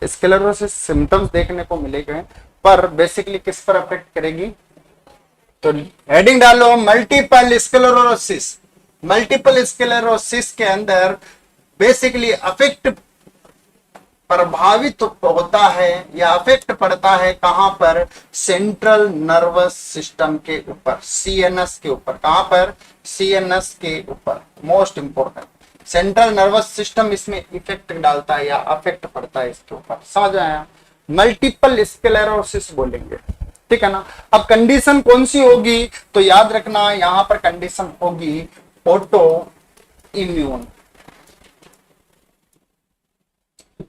Sclerosis symptoms देखने को मिलेंगे, पर बेसिकली किस पर अफेक्ट करेगी? तो हेडिंग डालो मल्टीपल स्क्लेरोसिस। मल्टीपल स्क्लेरोसिस के अंदर बेसिकली अफेक्ट प्रभावित होता है या अफेक्ट पड़ता है कहां पर? सेंट्रल नर्वस सिस्टम के ऊपर, सीएनएस के ऊपर। कहां पर? सीएनएस के ऊपर। Most important, central nervous system इसमें इफेक्ट डालता है या अफेक्ट पड़ता है इसके ऊपर। समझ आया? मल्टीपल स्क्लेरोसिस बोलेंगे, ठीक है ना। अब कंडीशन कौन सी होगी? तो याद रखना यहां पर कंडीशन होगी ऑटो इम्यून।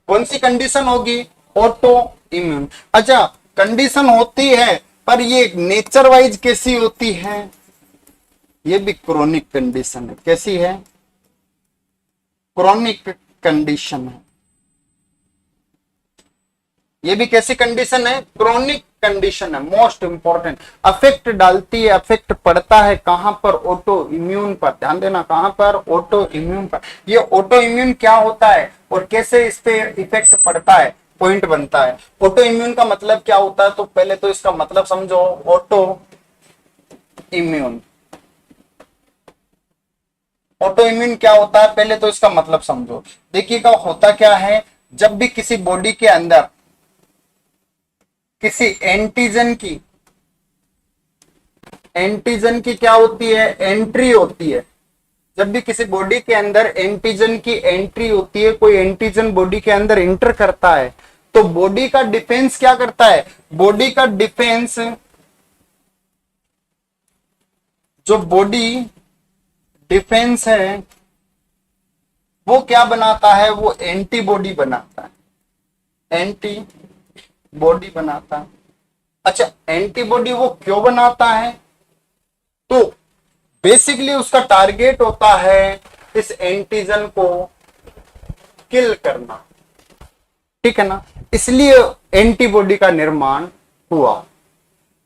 कौन सी कंडीशन होगी? Auto immune. अच्छा, कंडीशन होती है पर ये नेचर वाइज कैसी होती है? ये भी क्रोनिक कंडीशन है। कैसी है? क्रोनिक कंडीशन है। ये भी कैसी कंडीशन है? क्रोनिक कंडीशन है। मोस्ट इंपॉर्टेंट, अफेक्ट डालती है, अफेक्ट पड़ता है कहां पर? ऑटो इम्यून पर। ध्यान देना, कहां पर? ऑटो इम्यून पर। ये ऑटो इम्यून क्या होता है और कैसे इस पे इफेक्ट पड़ता है, पॉइंट बनता है। ऑटो इम्यून का मतलब क्या होता है? तो पहले तो इसका मतलब समझो। ऑटो इम्यून, ऑटो इम्यून क्या होता है पहले तो इसका मतलब समझो। देखिएगा होता क्या है, जब भी किसी बॉडी के अंदर किसी एंटीजन की क्या होती है? एंट्री होती है। जब भी किसी बॉडी के अंदर एंटीजन की एंट्री होती है, कोई एंटीजन बॉडी के अंदर इंटर करता है, तो बॉडी का डिफेंस क्या करता है? बॉडी का डिफेंस, जो बॉडी डिफेंस है वो क्या बनाता है? वो एंटीबॉडी बनाता है। एंटीबॉडी बनाता है। अच्छा, एंटीबॉडी वो क्यों बनाता है? तो बेसिकली उसका टारगेट होता है इस एंटीजन को किल करना, ठीक है ना। इसलिए एंटीबॉडी का निर्माण हुआ।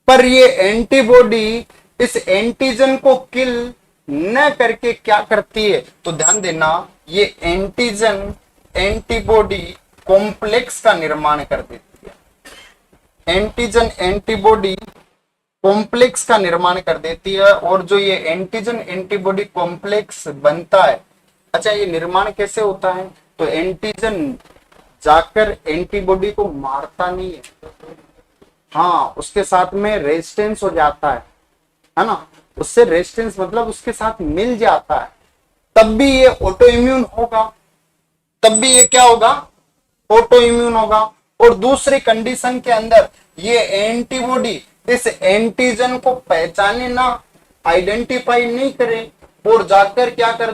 पर ये एंटीबॉडी इस एंटीजन को किल न करके क्या करती है? तो ध्यान देना, ये एंटीजन एंटीबॉडी कॉम्प्लेक्स का निर्माण कर देती है। एंटीजन एंटीबॉडी कॉम्प्लेक्स का निर्माण कर देती है। और जो ये एंटीजन एंटीबॉडी कॉम्प्लेक्स बनता है, अच्छा ये निर्माण कैसे होता है? तो एंटीजन जाकर एंटीबॉडी को मारता नहीं है, हाँ उसके साथ में रेजिस्टेंस हो जाता है ना। उससे रेजिस्टेंस मतलब उसके साथ मिल जाता है, तब भी ये ऑटो इम्यून होगा। तब भी ये क्या होगा? ऑटो इम्यून होगा। और दूसरी कंडीशन के अंदर ये एंटीबॉडी इस एंटीजन को पहचाने ना, आइडेंटिफाई नहीं करे और जाकर क्या कर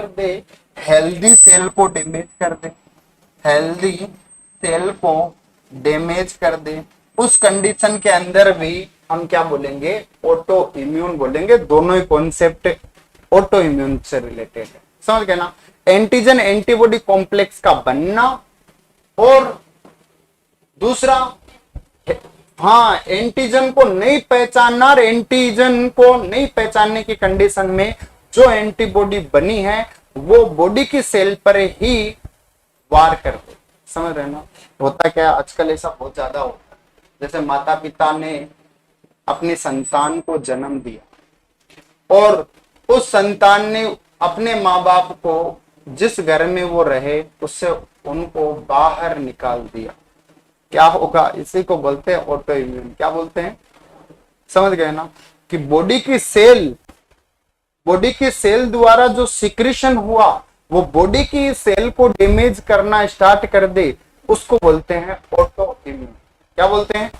दे? हेल्दी सेल को डैमेज कर दे। हेल्दी सेल को डैमेज कर दे। उस कंडीशन के अंदर भी हम क्या बोलेंगे? ऑटो इम्यून बोलेंगे। दोनों ही कॉन्सेप्ट ऑटो इम्यून से रिलेटेड है, समझ गए ना। एंटीजन एंटीबॉडी कॉम्प्लेक्स का बनना और दूसरा, हाँ एंटीजन को नहीं पहचानना। एंटीजन को नहीं पहचानने की कंडीशन में जो एंटीबॉडी बनी है वो बॉडी की सेल पर ही वार कर दे। समझ रहे ना। होता क्या आजकल ऐसा बहुत ज्यादा होता है, जैसे माता पिता ने अपनी संतान को जन्म दिया और उस संतान ने अपने माँ बाप को जिस घर में वो रहे उससे उनको बाहर निकाल दिया। क्या होगा? इसी को बोलते हैं ऑटो इम्यून। क्या बोलते हैं? समझ गए ना कि बॉडी की सेल द्वारा जो सिक्रीशन हुआ वो बॉडी की सेल को डैमेज करना स्टार्ट कर दे, उसको बोलते हैं ऑटो इम्यून। क्या बोलते हैं?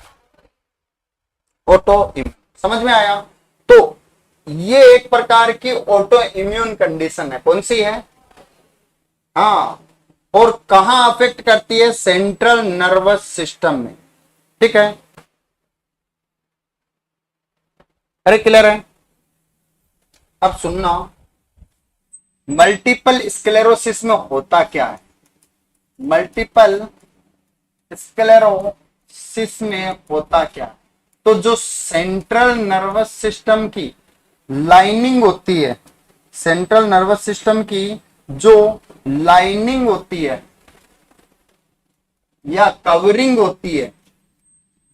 Auto immune. समझ में आया? तो ये एक प्रकार की ऑटो इम्यून कंडीशन है। कौन सी है? हाँ, और कहां अफेक्ट करती है? सेंट्रल नर्वस सिस्टम में, ठीक है। अरे क्लियर है? अब सुनना, मल्टीपल स्क्लेरोसिस में होता क्या है? मल्टीपल स्क्लेरोसिस में होता क्या? तो जो सेंट्रल नर्वस सिस्टम की लाइनिंग होती है, सेंट्रल नर्वस सिस्टम की जो लाइनिंग होती है या कवरिंग होती है,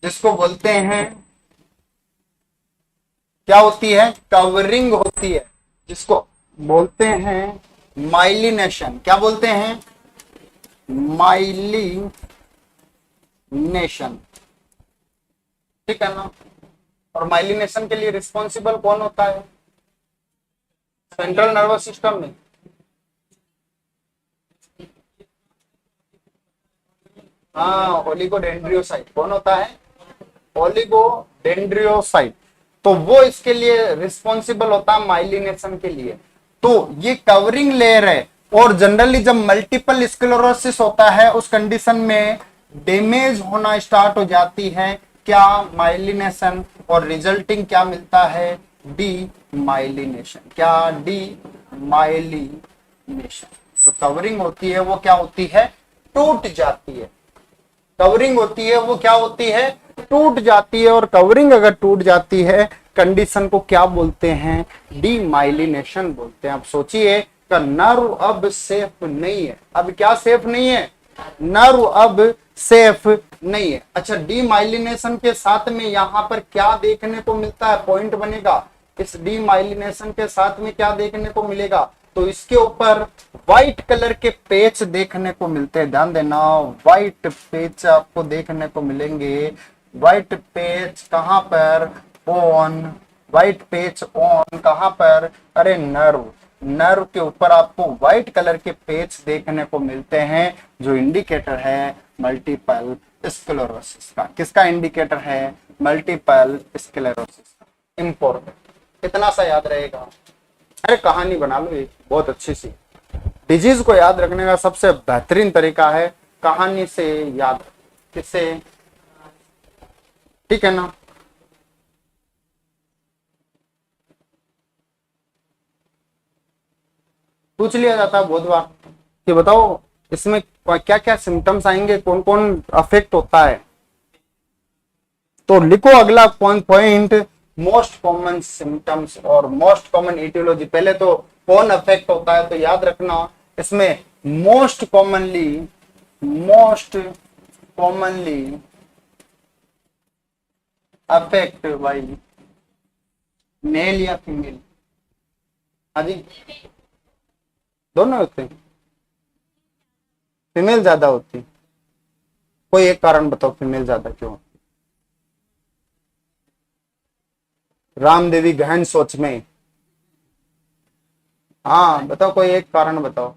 जिसको बोलते हैं, क्या होती है, कवरिंग होती है, जिसको बोलते हैं माइलिनेशन। क्या बोलते हैं, माइलिनेशन, ठीक है ना। और माइलिनेशन के लिए रिस्पॉन्सिबल कौन होता है, सेंट्रल नर्वस सिस्टम में। हाँ, ओलिगोडेंड्रियोसाइट कौन होता है, ओलिगोडेंड्रियोसाइट। तो वो इसके लिए रिस्पॉन्सिबल होता है माइलिनेशन के लिए। तो ये कवरिंग लेयर है। और जनरली जब मल्टीपल स्क्लेरोसिस होता है उस कंडीशन में डैमेज होना स्टार्ट हो जाती है क्या, माइलिनेशन, और रिजल्टिंग क्या मिलता है, डी माइलिनेशन। क्या, डी माइलिनेशन। जो कवरिंग होती है वो क्या होती है, टूट जाती है। कवरिंग होती है वो क्या होती है, टूट जाती है। और कवरिंग अगर टूट जाती है कंडीशन को क्या बोलते हैं, डीमाइलिनेशन बोलते हैं। अब सोचिए का नर्व अब सेफ नहीं है, अब क्या सेफ नहीं है, नर्व अब सेफ नहीं है। अच्छा, डीमाइलिनेशन के साथ में यहां पर क्या देखने को मिलता है, पॉइंट बनेगा। इस डीमाइलिनेशन के साथ में क्या देखने को मिलेगा, तो इसके ऊपर व्हाइट कलर के पेच देखने को मिलते हैं। ध्यान देना, व्हाइट पेच आपको देखने को मिलेंगे। व्हाइट पेच कहां पर, ऑन, व्हाइट पेच ऑन कहां पर, अरे नर्व, नर्व के ऊपर आपको व्हाइट कलर के पेच देखने को मिलते हैं, जो इंडिकेटर है मल्टीपल स्क्लेरोसिस का। किसका इंडिकेटर है, मल्टीपल स्क्लेरोसिस का। इंपॉर्टेंट, इतना सा याद रहेगा। अरे कहानी बना लो एक बहुत अच्छी सी। डिजीज को याद रखने का सबसे बेहतरीन तरीका है कहानी से याद, किससे, ठीक है ना। पूछ लिया जाता है बहुत बार कि बताओ इसमें क्या क्या सिम्टम्स आएंगे, कौन कौन अफेक्ट होता है। तो लिखो अगला पॉइंट, मोस्ट कॉमन सिम्टम्स और मोस्ट कॉमन इटियोलॉजी। पहले तो कौन अफेक्ट होता है, तो याद रखना इसमें most commonly affect by male या फीमेल। हाँ जी, दोनों होते हैं, फीमेल ज्यादा होती। कोई एक कारण बताओ फीमेल ज्यादा क्यों, रामदेवी गहन सोच में। हाँ बताओ, कोई एक कारण बताओ।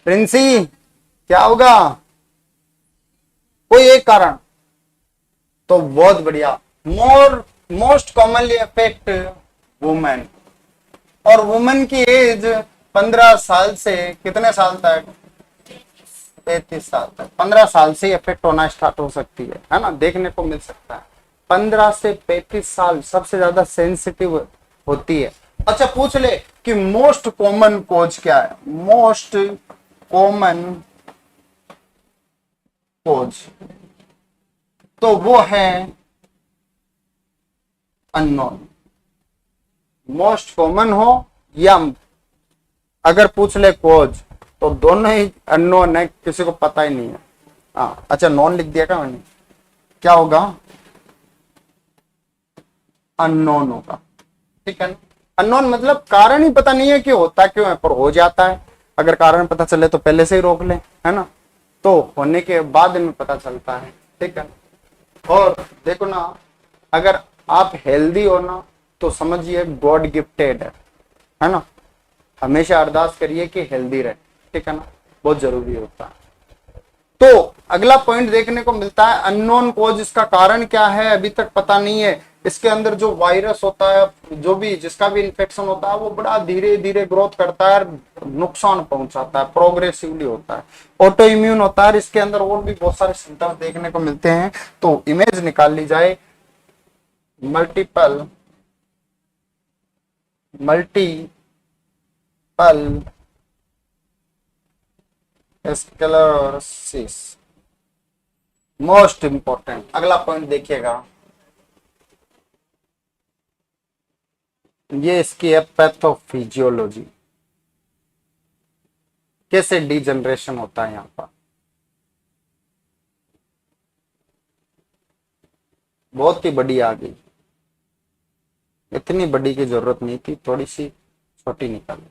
प्रिंसी क्या होगा, कोई एक कारण, तो बहुत बढ़िया। Most commonly affect women. और वुमेन की एज 15 साल से कितने साल तक, 33 साल तक। 15 साल से इफेक्ट होना स्टार्ट हो सकती है ना, देखने को मिल सकता है। 15 से 35 साल सबसे ज्यादा सेंसिटिव होती है। अच्छा पूछ ले कि मोस्ट कॉमन कोज क्या है, मोस्ट कॉमन कोज, तो वो है अननोन। मोस्ट कॉमन हो या अगर पूछ ले कोज, तो दोनों ही अननोन है, किसी को पता ही नहीं है। हाँ अच्छा, नॉन लिख दिया क्या मैंने, क्या होगा, अननोन होगा, ठीक है ना। अननोन मतलब कारण ही पता नहीं है कि होता क्यों है, पर हो जाता है। अगर कारण पता चले तो पहले से ही रोक ले, है ना, तो होने के बाद में पता चलता है, ठीक है। और देखो ना, अगर आप हेल्दी हो ना तो समझिए गॉड गिफ्टेड है ना। हमेशा अरदास करिए कि हेल्दी रहे, ठीक है ना, बहुत जरूरी होता है। तो अगला पॉइंट देखने को मिलता है अननोन कॉज। इसका कारण क्या है अभी तक पता नहीं है। इसके अंदर जो वायरस होता है, जो भी जिसका भी इन्फेक्शन होता है, वो बड़ा धीरे धीरे ग्रोथ करता है, नुकसान पहुंचाता है, प्रोग्रेसिवली होता है, ऑटो इम्यून होता है। इसके अंदर और भी बहुत सारे सिम्टम्स देखने को मिलते हैं। तो इमेज निकाल ली जाए, मल्टीपल स्क्लेरोसिस मोस्ट इंपॉर्टेंट। अगला पॉइंट देखिएगा, ये इसकी है पैथोफिजियोलॉजी। कैसे डीजनरेशन होता है यहाँ पर। बहुत ही बड़ी आ गई, इतनी बड़ी की जरूरत नहीं थी, थोड़ी सी छोटी निकाली।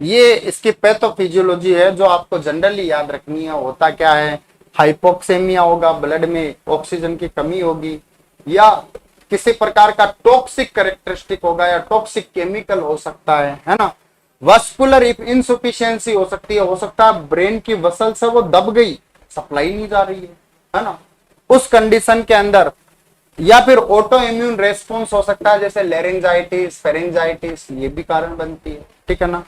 ये इसकी पैथोफिजियोलॉजी है जो आपको जनरली याद रखनी है। होता क्या है, हाइपोक्सेमिया होगा, ब्लड में ऑक्सीजन की कमी होगी, या किसी प्रकार का टॉक्सिक कैरेक्टरिस्टिक होगा, या टॉक्सिक केमिकल हो सकता है ना। वस्कुलर इनसफिशियंसी हो सकती है, हो सकता है ब्रेन की वसल से वो दब गई, सप्लाई नहीं जा रही है ना। उस कंडीशन के अंदर, या फिर ऑटो इम्यून रेस्पॉन्स हो सकता है, जैसे लेरेंजाइटिस, फेरेंजाइटिस, ये भी कारण बनती है, ठीक है ना।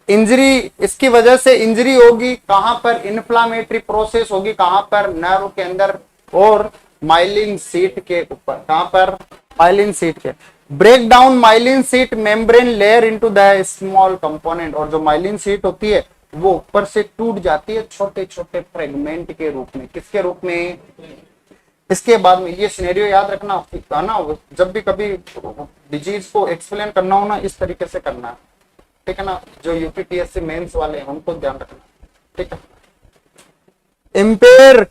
इंजरी, इसकी वजह से इंजरी होगी कहां पर, इन्फ्लामेटरी प्रोसेस होगी कहां पर, नर्व के अंदर और माइलिन सीट के ऊपर। कहां पर, माइलिन सीट के। Break down myelin sheath membrane layer into the small component, और जो माइलिन सीट होती है वो ऊपर से टूट जाती है छोटे छोटे फ्रेगमेंट के रूप में। किसके रूप में, इसके बाद में। ये सिनेरियो याद रखना है ना, जब भी कभी डिजीज को एक्सप्लेन करना हो ना, इस तरीके से करना है, ठीक है ना। जो यूपीपीएससी मेंस वाले हैं उनको ध्यान रखना, ठीक है। Empire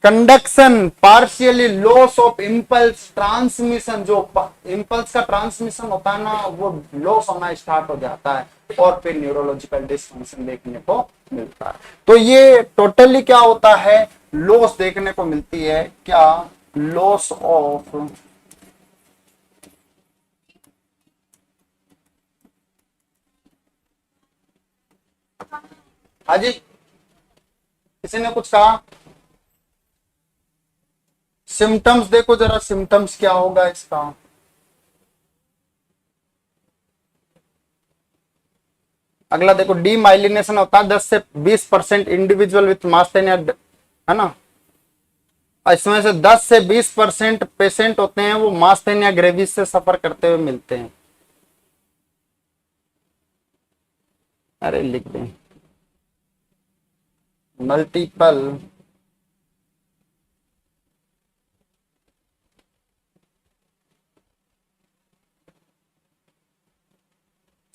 conduction, partially loss of impulse transmission, जो इम्पल्स का ट्रांसमिशन होता है ना, वो लॉस होना स्टार्ट हो जाता है, और फिर न्यूरोलॉजिकल डिसफंक्शन देखने को मिलता है। तो ये टोटली क्या होता है, लॉस देखने को मिलती है, क्या, लॉस ऑफ हाजी, किसी ने कुछ कहा। सिम्टम्स देखो जरा, सिम्टम्स क्या होगा इसका। अगला देखो, डीमाइलिनेशन होता है 10 से 20% इंडिविजुअल विथ मास्थेनिया, है ना। इसमें से 10 से 20% पेशेंट होते हैं वो मास्थेनिया ग्रेविस से सफर करते हुए मिलते हैं। अरे लिख दें, मल्टीपल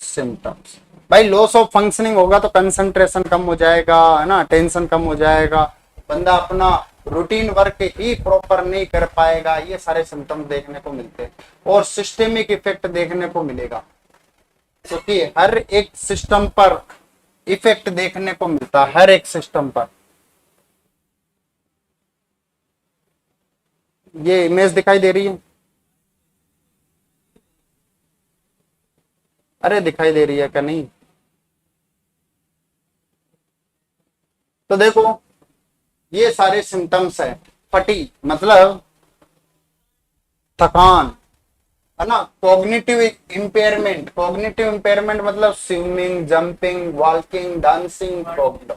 सिम्टम्स। भाई लॉस ऑफ फंक्शनिंग होगा तो कंसंट्रेशन कम हो जाएगा, है ना, टेंशन कम हो जाएगा, बंदा अपना रूटीन वर्क ही प्रॉपर नहीं कर पाएगा, ये सारे सिम्टम्स देखने को मिलते हैं। और सिस्टेमिक इफेक्ट देखने को मिलेगा, क्योंकि हर एक सिस्टम पर इफेक्ट देखने को मिलता है, हर एक सिस्टम पर। ये इमेज दिखाई दे रही है, अरे दिखाई दे रही है क्या, नहीं। तो देखो ये सारे सिम्टम्स है। फटी मतलब थकान, है ना। कॉग्निटिव इम्पेयरमेंट, कॉग्निटिव इम्पेयरमेंट मतलब swimming, jumping, walking, dancing problem,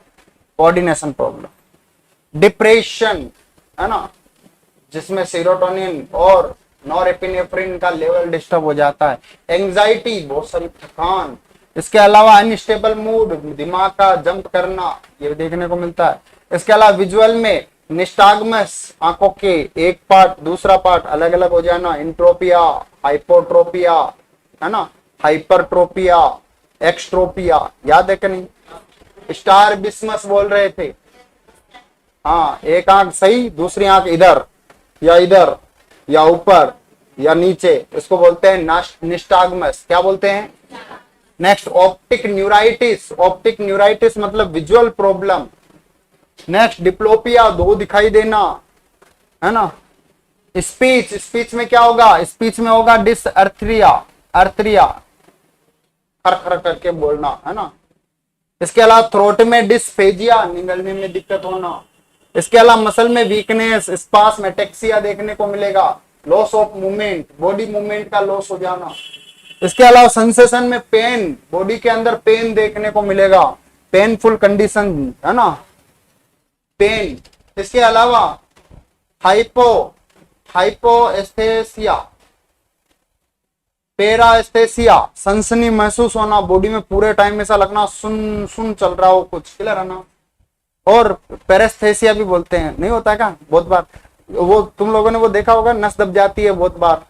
coordination problem. Depression, है ना, जिसमें सेरोटोनिन और नॉरएपिनेफ्रिन का लेवल डिस्टर्ब हो जाता है। एंजाइटी, बहुत सारी थकान। इसके अलावा अनस्टेबल मूड, दिमाग का जंप करना, ये देखने को मिलता है। इसके अलावा विजुअल में निस्टाग्मस, आंखों के एक पार्ट दूसरा पार्ट अलग अलग हो जाना। इंट्रोपिया, हाइपोट्रोपिया, है ना, हाइपरट्रोपिया, एक्सट्रोपिया, याद है कि नहीं। स्टार बिस्मस बोल रहे थे, हाँ, एक आंख सही, दूसरी आंख इधर या ऊपर या नीचे, इसको बोलते हैं निस्टाग्मस। क्या बोलते हैं। Next optic neuritis, optic neuritis मतलब विजुअल प्रॉब्लम। नेक्स्ट डिप्लोपिया, दो दिखाई देना, है ना। स्पीच, स्पीच में क्या होगा, स्पीच में होगा डिसअर्थरिया, अर्थरिया, खर खर करके बोलना, है ना। इसके अलावा थ्रोट में डिस्फेजिया, निगलने में दिक्कत होना। इसके अलावा मसल में वीकनेस, स्पास्मेटेक्सिया देखने को मिलेगा। Loss of movement, body movement का लॉस हो जाना। इसके अलावा सेंसेशन में पेन, बॉडी के अंदर पेन देखने को मिलेगा, पेनफुल कंडीशन, है ना, पेन। इसके अलावा हाइपोएस्थेसिया, पेराएस्थेसिया, सनसनी महसूस होना, बॉडी में पूरे टाइम ऐसा लगना सुन सुन चल रहा हो कुछ, क्लियर है ना। और पेरेस्थेसिया भी बोलते हैं, नहीं होता क्या बहुत बार, वो तुम लोगों ने वो देखा होगा, नस दब जाती है बहुत बार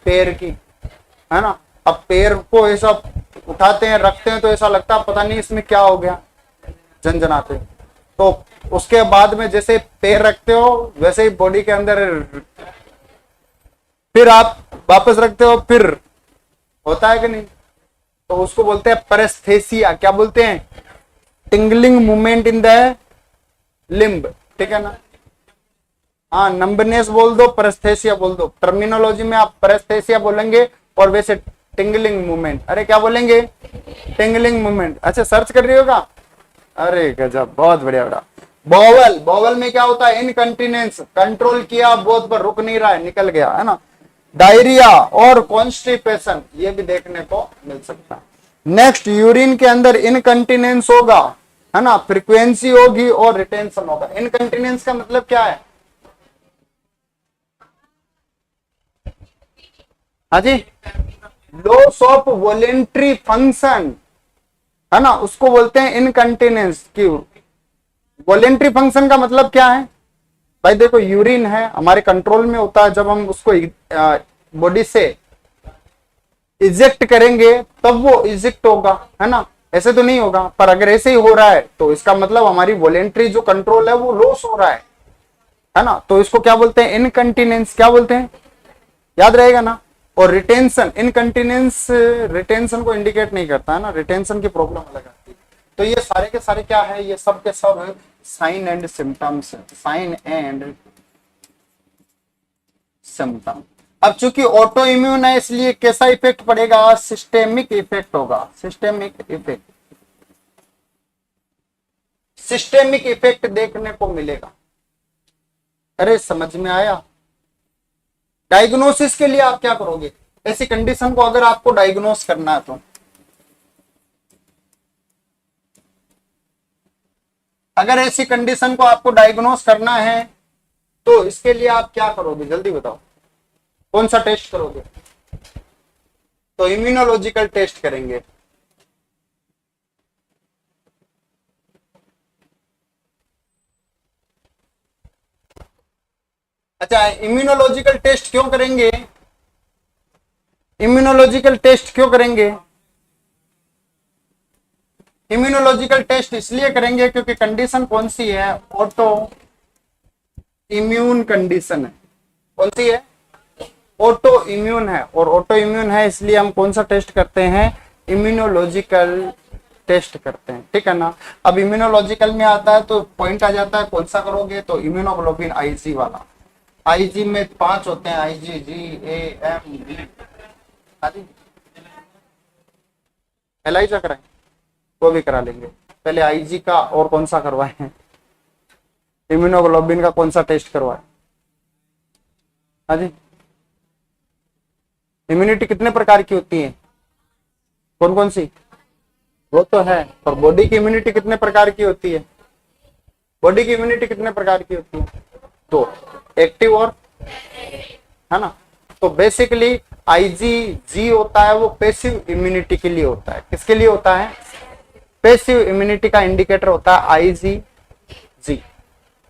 पैर की, है ना। अब पैर को ऐसा उठा उठाते हैं रखते हैं तो ऐसा लगता है पता नहीं इसमें क्या हो गया, झंझनाते। तो उसके बाद में जैसे पैर रखते हो वैसे ही बॉडी के अंदर फिर आप वापस रखते हो, फिर होता है कि नहीं, तो उसको बोलते हैं पैरेस्थेसिया। क्या बोलते हैं? Tingling movement in the limb, ठीक है ना। हाँ, नंबनेस बोल दो, पैरेस्थेसिया बोल दो। टर्मिनोलॉजी में आप पैरेस्थेसिया बोलेंगे और वैसे टिंगलिंग मूवमेंट, अरे क्या बोलेंगे? Tingling movement. अच्छा, सर्च कर रही होगा। अरे गजब, बहुत बढ़िया बढ़िया। बॉवल, बॉवल में क्या होता है? इनकंटिनेंस, कंट्रोल किया बहुत पर रुक नहीं रहा है, निकल गया है ना। डायरिया और कॉन्स्टिपेशन ये भी देखने को मिल सकता है। नेक्स्ट, यूरिन के अंदर इनकंटिनेंस होगा, है ना, फ्रीक्वेंसी होगी और रिटेंशन होगा। इनकंटिनेंस का मतलब क्या है? हाँ जी, लॉस ऑफ वॉलेंट्री फंक्शन, है ना, उसको बोलते हैं इनकंटिनेंस की। वॉलेंट्री फंक्शन का मतलब क्या है भाई? देखो, यूरिन है हमारे कंट्रोल में होता है, जब हम उसको बॉडी से इजेक्ट करेंगे तब वो इजेक्ट होगा, है ना, ऐसे तो नहीं होगा। पर अगर ऐसे ही हो रहा है तो इसका मतलब हमारी वॉलेंट्री जो कंट्रोल है वो लॉस हो रहा है ना। तो इसको क्या बोलते हैं? इनकंटिनेंस। क्या बोलते हैं? याद रहेगा ना। और रिटेंशन, इनकंटिनेंस रिटेंशन को इंडिकेट नहीं करता है ना, रिटेंशन की प्रॉब्लम अलग आती है। तो ये सारे के सारे क्या है? ये सब के सब sign and symptoms, sign and symptom. अब चूंकि ऑटो इम्यून है इसलिए कैसा इफेक्ट पड़ेगा? सिस्टेमिक इफेक्ट होगा, सिस्टेमिक इफेक्ट, सिस्टेमिक इफेक्ट देखने को मिलेगा। अरे समझ में आया? डायग्नोसिस के लिए आप क्या करोगे? ऐसी कंडीशन को अगर आपको डायग्नोस करना है तो अगर ऐसी कंडीशन को आपको डायग्नोस करना है तो इसके लिए आप क्या करोगे? जल्दी बताओ, कौन सा टेस्ट करोगे? तो इम्यूनोलॉजिकल टेस्ट करेंगे। अच्छा, इम्यूनोलॉजिकल टेस्ट क्यों करेंगे? इम्यूनोलॉजिकल टेस्ट क्यों करेंगे? इम्यूनोलॉजिकल टेस्ट इसलिए करेंगे क्योंकि कंडीशन कौन सी है? ऑटो इम्यून कंडीशन है। कौन सी है? ऑटो इम्यून है। और ऑटो इम्यून है इसलिए हम कौन सा टेस्ट करते हैं? इम्यूनोलॉजिकल टेस्ट करते हैं, ठीक है ना। अब इम्यूनोलॉजिकल में आता है तो पॉइंट आ जाता है कौन सा करोगे? तो इम्यूनोग्लोबिन आईजी वाला। आईजी में 5 होते हैं, आईजी, जी, ए, एम, बी, एलाइजा कराएं वो भी करा लेंगे। पहले आईजी का और कौन सा करवाएं? इम्यूनोग्लोबिन का कौन सा टेस्ट करवाएं? हाँ जी, इम्यूनिटी कितने प्रकार की होती है? कौन कौन सी? वो तो है, पर बॉडी की इम्यूनिटी कितने प्रकार की होती है? बॉडी की इम्यूनिटी कितने प्रकार की होती है? तो एक्टिव और, है ना। तो बेसिकली आईजीजी होता है वो पैसिव इम्यूनिटी के लिए होता है। किसके लिए होता है? पैसिव इम्यूनिटी का इंडिकेटर होता है आईजीजी,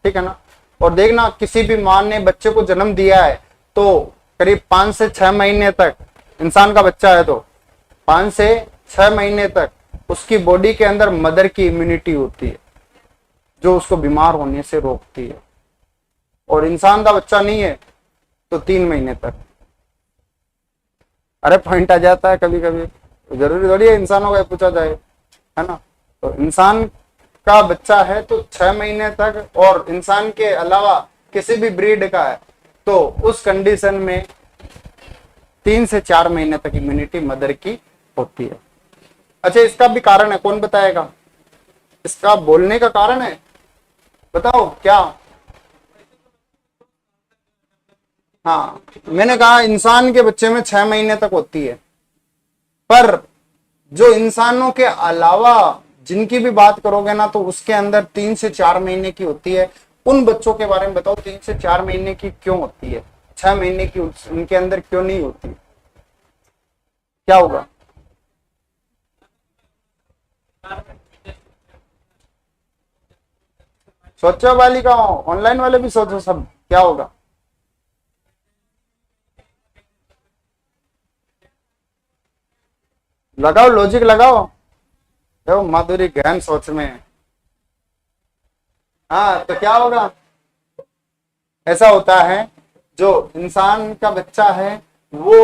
ठीक है ना। और देखना, किसी भी मां ने बच्चे को जन्म दिया है तो करीब 5 से 6 महीने तक, इंसान का बच्चा है तो 5 से 6 महीने तक उसकी बॉडी के अंदर मदर की इम्यूनिटी होती है जो उसको बीमार होने से रोकती है। और इंसान का बच्चा नहीं है तो 3 महीने तक। अरे पॉइंट आ जाता है कभी कभी, जरूरी थोड़ी है इंसानों का पूछा जाए, है ना। तो इंसान का बच्चा है तो 6 महीने तक, और इंसान के अलावा किसी भी ब्रीड का है तो उस कंडीशन में 3 से 4 महीने तक इम्यूनिटी मदर की होती है। अच्छा, इसका भी कारण है, कौन बताएगा? इसका बोलने का कारण है, बताओ क्या? हाँ, मैंने कहा इंसान के बच्चे में 6 महीने तक होती है, पर जो इंसानों के अलावा जिनकी भी बात करोगे ना तो उसके अंदर 3 से 4 महीने की होती है। उन बच्चों के बारे में बताओ 3 से 4 महीने की क्यों होती है, 6 महीने की उनके अंदर क्यों नहीं होती? क्या होगा? सोचो वाली का, ऑनलाइन वाले भी सोचो, सब क्या होगा? लगाओ लॉजिक लगाओ। देखो माधुरी गहन सोच में है। हाँ तो क्या होगा, ऐसा होता है जो इंसान का बच्चा है वो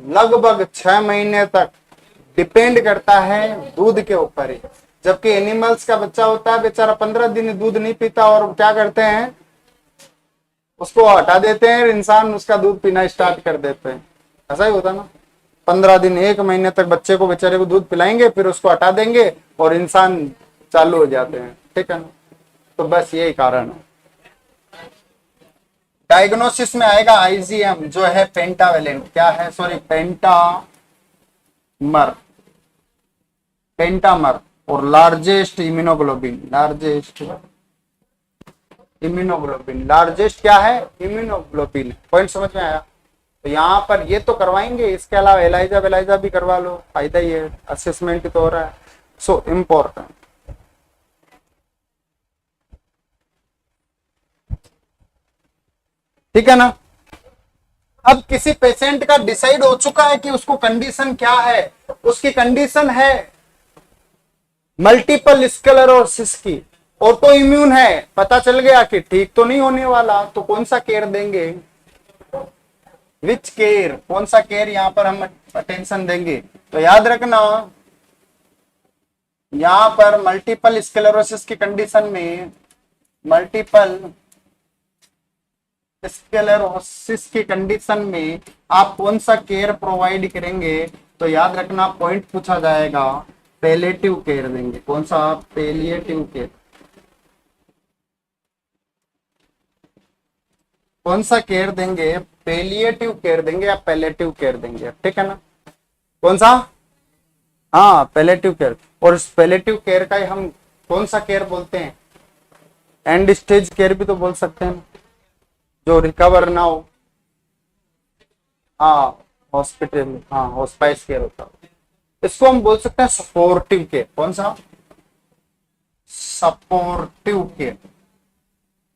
लगभग 6 महीने तक डिपेंड करता है दूध के ऊपर ही, जबकि एनिमल्स का बच्चा होता है बेचारा 15 दिन दूध नहीं पीता और क्या करते हैं, उसको हटा देते हैं, इंसान उसका दूध पीना स्टार्ट कर देते हैं। ऐसा ही होता ना, 15 दिन 1 महीने तक बच्चे को बेचारे को दूध पिलाएंगे, फिर उसको हटा देंगे और इंसान चालू हो जाते हैं। ठीक है ना, तो बस यही कारण है। डायग्नोसिस में आएगा आईजीएम जो है पेंटावेलेंट, क्या है, सॉरी पेंटामर, पेंटामर और largest immunoglobulin, largest immunoglobulin, largest क्या है, इम्यूनोग्लोबिन। पॉइंट समझ में आया। तो यहाँ पर ये तो करवाएंगे, इसके अलावा एलाइजा वेलाइजा भी करवा लो, फायदा ही है, असेसमेंट तो हो रहा है। So important. ठीक है ना। अब किसी पेशेंट का डिसाइड हो चुका है कि उसको कंडीशन क्या है, उसकी कंडीशन है मल्टीपल स्क्लेरोसिस की, ऑटो इम्यून है, पता चल गया कि ठीक तो नहीं होने वाला, तो कौन सा केयर देंगे, विच केयर, कौन सा केयर यहां पर हम अटेंशन देंगे। तो याद रखना यहां पर मल्टीपल स्क्लेरोसिस की कंडीशन में, मल्टीपल स्क्लेरोसिस की कंडीशन में आप कौन सा केयर प्रोवाइड करेंगे, तो याद रखना पॉइंट पूछा जाएगा, पेलेटिव केयर देंगे। कौन सा, पेलिएटिव केयर, कौन सा केयर देंगे, पेलिएटिव केयर देंगे या पेलेटिव केयर देंगे। ठीक है ना, कौन सा, हाँ पेलेटिव केयर। और इस पेलेटिव केयर का ही हम कौन सा केयर बोलते हैं, एंड स्टेज केयर भी तो बोल सकते हैं, जो रिकवर ना हो। हाँ हॉस्पिटल, हाँ हॉस्पाइस केयर होता है, इसको हम बोल सकते हैं सपोर्टिव केयर। कौन सा, सपोर्टिव केयर,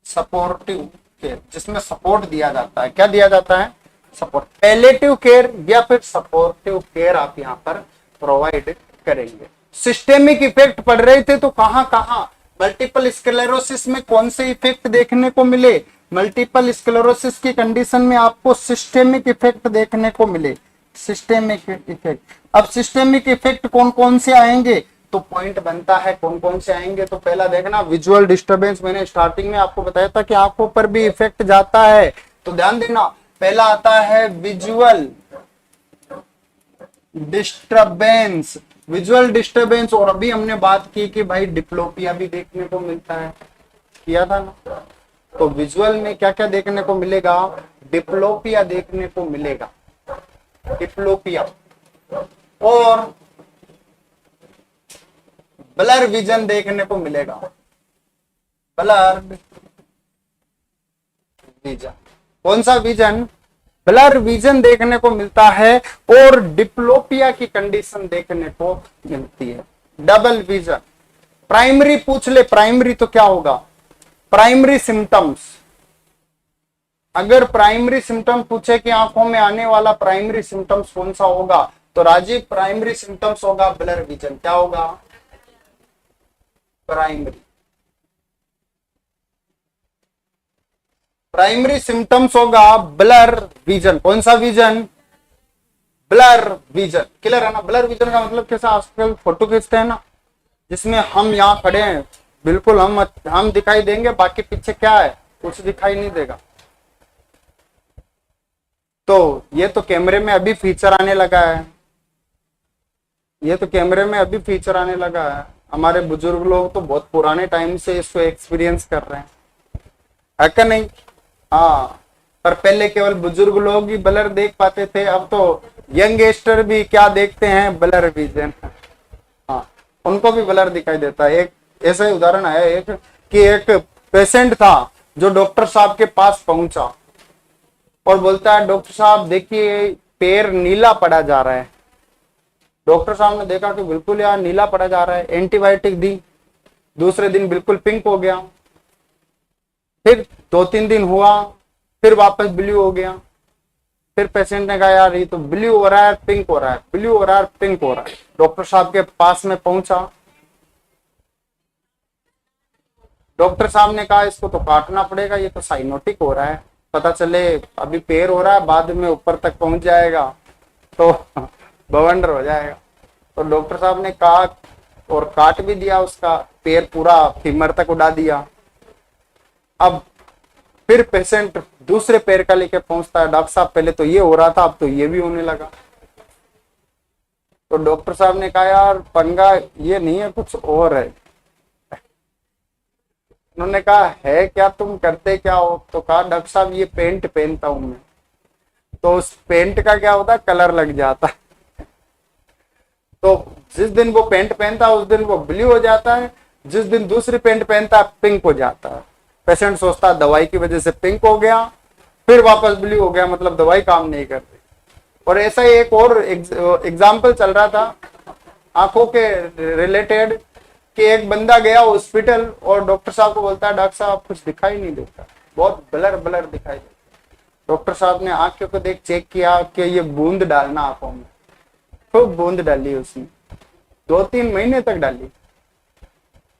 सपोर्टिव केयर जिसमें सपोर्ट दिया जाता है। क्या दिया जाता है, सपोर्ट। पैलेटिव केयर या फिर सपोर्टिव केयर आप यहाँ पर प्रोवाइड करेंगे। सिस्टेमिक इफेक्ट पड़ रहे थे तो कहां कहां, मल्टीपल स्क्लेरोसिस में कौन से इफेक्ट देखने को मिले, मल्टीपल स्क्लेरोसिस की कंडीशन में आपको सिस्टेमिक इफेक्ट देखने को मिले, सिस्टेमिक इफेक्ट। अब सिस्टेमिक इफेक्ट कौन कौन से आएंगे, तो पॉइंट बनता है कौन कौन से आएंगे। तो पहला देखना विजुअल डिस्टरबेंस, मैंने स्टार्टिंग में आपको बताया था कि आंखों पर भी इफेक्ट जाता है, तो ध्यान देना। पहला आता है विजुअल डिस्टरबेंस, विजुअल डिस्टरबेंस। और अभी हमने बात की कि भाई डिप्लोपिया भी देखने को मिलता है, किया था ना। तो विजुअल में क्या क्या देखने को मिलेगा, डिप्लोपिया देखने को मिलेगा, डिप्लोपिया, और ब्लर विजन देखने को मिलेगा, ब्लर विजन। कौन सा विजन, ब्लर विजन देखने को मिलता है, और डिप्लोपिया की कंडीशन देखने को मिलती है, डबल विजन। प्राइमरी पूछ ले, प्राइमरी तो क्या होगा, प्राइमरी सिम्टम्स। अगर प्राइमरी सिम्टम पूछे कि आंखों में आने वाला प्राइमरी सिम्टम्स कौन सा होगा, तो राजीव प्राइमरी सिम्टम्स होगा ब्लर विजन। क्या होगा, प्राइमरी, प्राइमरी सिम्टम्स होगा ब्लर विजन। कौन सा विजन, ब्लर विजन। क्लियर है ना। ब्लर विजन का मतलब कैसा, आजकल फोटो खींचते हैं ना, जिसमें हम यहाँ खड़े हैं, बिल्कुल हम दिखाई देंगे, बाकी पीछे क्या है कुछ दिखाई नहीं देगा। तो ये तो कैमरे में अभी फीचर आने लगा है, ये तो कैमरे में अभी फीचर आने लगा है। हमारे बुजुर्ग लोग तो बहुत पुराने टाइम से इसको एक्सपीरियंस कर रहे हैं, है क्या नहीं। हाँ, पर पहले केवल बुजुर्ग लोग ही ब्लर देख पाते थे, अब तो यंगस्टर भी क्या देखते हैं, ब्लर विजन। हाँ, उनको भी ब्लर दिखाई देता है। एक ऐसा ही उदाहरण है एक, कि एक पेशेंट था जो डॉक्टर साहब के पास पहुंचा और बोलता है, डॉक्टर साहब देखिए पैर नीला पड़ा जा रहा है। डॉक्टर साहब ने देखा कि बिल्कुल यार नीला पड़ा जा रहा है, एंटीबायोटिक दी, दूसरे दिन बिल्कुल पिंक हो गया, फिर 2-3 दिन हुआ, फिर वापस ब्लू हो गया। फिर पेशेंट ने कहा यार ये तो ब्लू हो रहा है, पिंक हो रहा है, ब्लू हो रहा है, पिंक हो रहा है। डॉक्टर साहब के पास में पहुंचा। डॉक्टर साहब ने कहा इसको तो काटना पड़ेगा, ये तो साइनोटिक हो रहा है, पता चले अभी पैर हो रहा है, बाद में ऊपर तक पहुंच जाएगा तो बवंडर हो जाएगा। तो डॉक्टर साहब ने कहा और काट भी दिया, उसका पैर पूरा फीमर तक उड़ा दिया। अब फिर पेशेंट दूसरे पैर का लेके पहुंचता है, डॉक्टर साहब पहले तो ये हो रहा था, अब तो ये भी होने लगा। तो डॉक्टर साहब ने कहा यार पंगा ये नहीं है, कुछ और है। उन्होंने कहा है क्या, तुम करते क्या हो? तो कहा डॉक्टर साहब ये पेंट पहनता हूं मैं। तो उस पेंट का क्या होता है, कलर लग जाता है। तो जिस दिन वो पेंट पहनता है उस दिन वो ब्लू हो जाता है, जिस दिन दूसरी पेंट पहनता है पिंक हो जाता है। पेशेंट सोचता है दवाई की वजह से पिंक हो गया, फिर वापस ब्लू हो गया, मतलब दवाई काम नहीं कर रही। और ऐसा ही एक और एग्जाम्पल चल रहा था आंखों के रिलेटेड कि एक बंदा गया हॉस्पिटल और डॉक्टर साहब को बोलता है डॉक्टर साहब कुछ दिखाई नहीं देता, बहुत ब्लर ब्लर दिखाई देता। डॉक्टर साहब ने आंखों को देख चेक किया कि ये बूंद डालना आंखों में। खूब बूंद डाली उसने, 2-3 महीने तक डाली।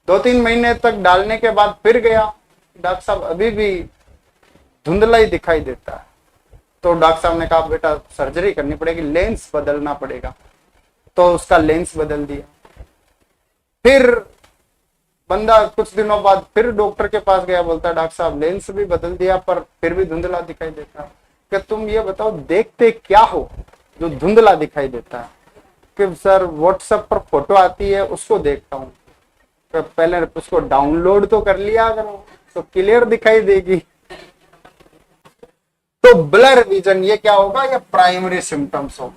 2-3 महीने तक डालने के बाद फिर गया, डॉक्टर साहब अभी भी धुंधला ही दिखाई देता है। तो डॉक्टर साहब ने कहा बेटा सर्जरी करनी पड़ेगी, लेंस बदलना पड़ेगा। तो उसका लेंस बदल दिया। फिर बंदा कुछ दिनों बाद फिर डॉक्टर के पास गया, बोलता है डॉक्टर साहब लेंस भी बदल दिया पर फिर भी धुंधला दिखाई देता है। कि तुम ये बताओ देखते क्या हो जो धुंधला दिखाई देता है? कि सर व्हाट्सएप पर फोटो आती है उसको देखता हूँ। तो पहले उसको डाउनलोड तो कर लिया करो तो क्लियर दिखाई देगी। तो ब्लर विजन ये क्या होगा, ये प्राइमरी सिम्टम्स होगा।